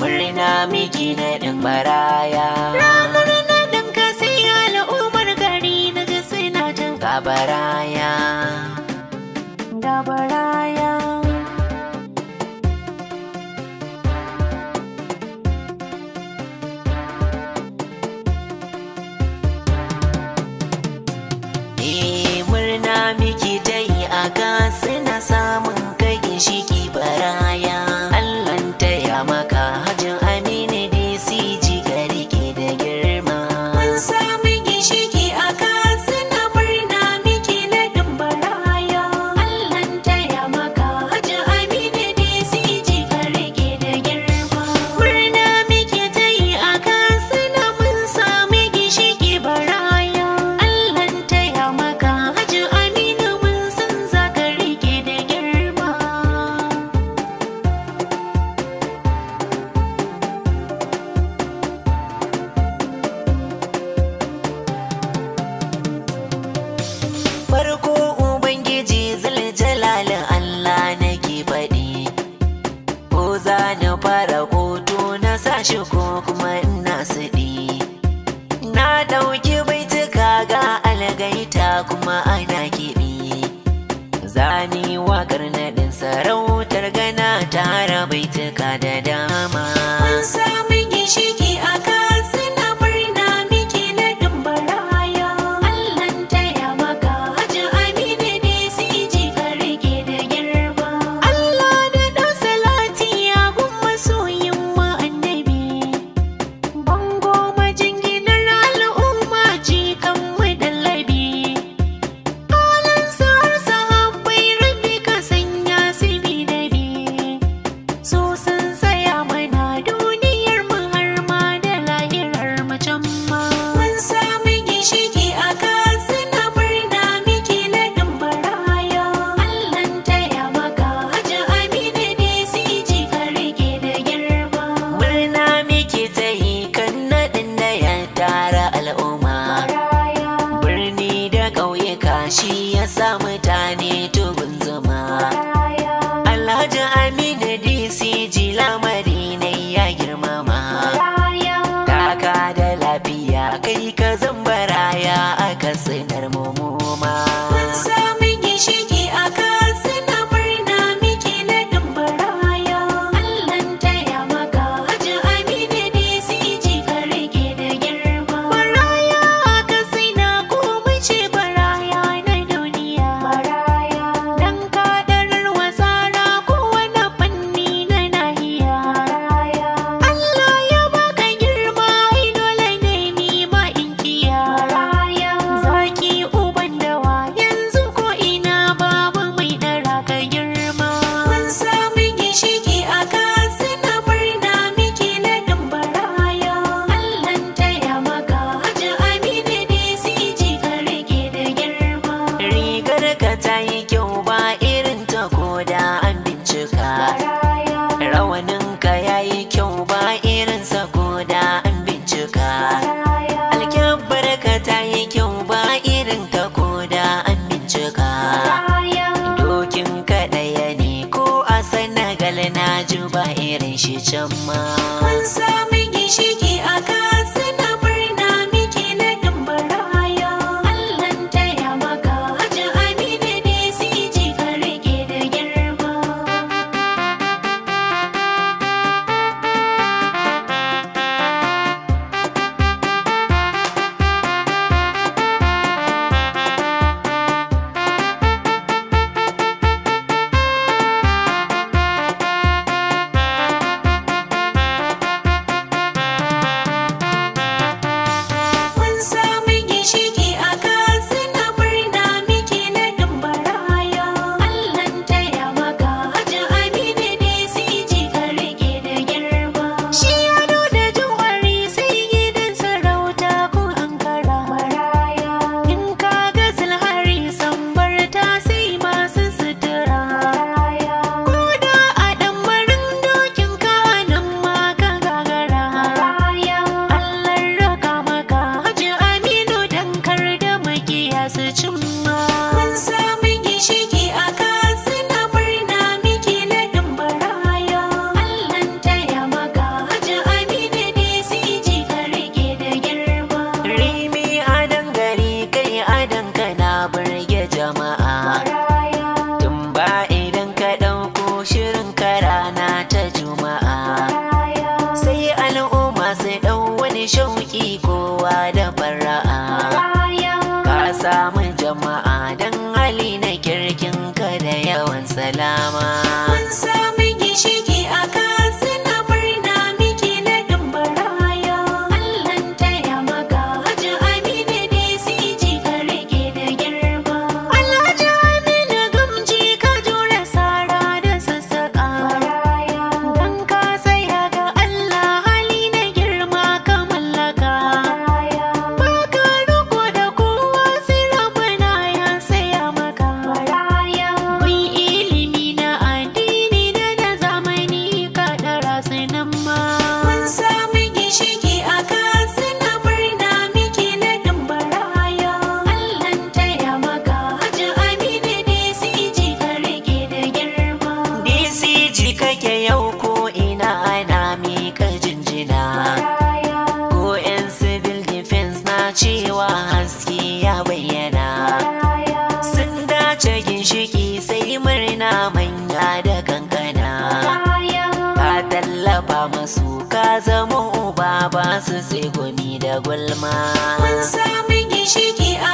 murna miki na ɗin baraya. Ranar naɗin ka sai al'ummar gari na ji suna jin Gabaraya. gabaraya. Murna miki ta yi a gasi na samun kai ginshiki baraya. Allahn taya maka hajin Aminu DCG ka rike da girma. Mun sami ginshiki a kasi na murna miki na baraya. Allahn taya maka Hajji Aminu DCG ka rike da girma. Murna miki ta yi a kasi na mun sami ginshiki baraya. Allahn taya maka Hajji Aminu mun san za ka rike da girma. Farko Ubangiji Zuljalalin Allah nake faɗi. Ko za na fara hoto na sashi ko kuma ina siɗi. Na ɗauki baituka ga algaita kuma ana kiɗi. Zani waƙar naɗin sarautar gana tara baituka da dama. Mun sami ginshiki a kasi na murna miki na baraya. Allahn taya maka Hajji Aminu DCG ka rike da girma. Allah da ɗan salati ya gun masoyin mu annabi. Bango majinginar al'umma jikan mu dallabi. Halin har sahabbai rabbi ka sanya su bi da bi. So sun tsaya mana duniyar mu har ma da lahirar mu can ma. Mun sami ginshiki a kasi na murna miki na baraya. Allahn taya maka Hajji Aminu DCG ka rike da girma. Murna miki ta yi kan naɗin da ya tara al'umma. Baraya. Birni da ƙauyuka shi ya sa mutane tugun zuma. Baraya. Alhaji Aminu DCG lamari ne ya girmama. Baraya. Taka da lafiya kai ka zambaraya aka sanar mumuma. Mun sami ginshiki a kasi na murna miki na baraya. Allahn taya maka Hajji Aminu DCG ka rike da girma. Baraya aka sai na kuma ce baraya na duniya. Baraya. Dan kadarar wasara kowane fanni na nahiya. Baraya. Allah ya baka girma ai dole ne ni ma in kiya. Baraya. Zaki uban dawa yanzu ko ina babu mai dara ka girma. Mun sami ginshiki a kasi na murna miki na baraya. Allahn taya maka Hajji Aminu DCG ka rike da girma. Rigar ka ta yi kyau ba irin ta koda an bincika. Baraya. Rawanin ka ya yi kyau ba irin sa koda an bincika. Baraya. Alkyabbar ka ta yi kyau ba irin ta koda an bincika. Baraya. Dokin ka ɗaya ne ko a Senegal na ji ba irin shi can ma. Mun sami ginshiki a kasi na murna miki na baraya. Allahn taya maka Hajji Aminu DCG ka rike da girma. shauki kowa da fara'a. Ka samu jama'a don hali na kirkin ka da yawan salama. Mun samu gishiki a Katsina murna miki na dimbaraya. Allah taya maka Hajji Aminu DCG ka rike da girma. Alhaji Aminu Gamji ka jure sara da sassaƙa. Dan ka tsaya ga Allah hali na girma ka mallaka. Baka riko da kowa sai Rabbana ya saya maka. Kun ilimi na addini da na zamani ka ɗara su nan ma. Mun samu gishiki a Katsina murna miki na dimbaraya. Allah taya maka Hajji Aminu DCG ka rike da girma. DCG kake yau ko ina ana mika jinjina. Ko 'yan civil defense na cewa haske ya bayyana. Sun dace ginshiki sai murna manya da kankana. Ka tallafa masu ka zama uba ba su tsegumi da gulma. Mun samu gishiki a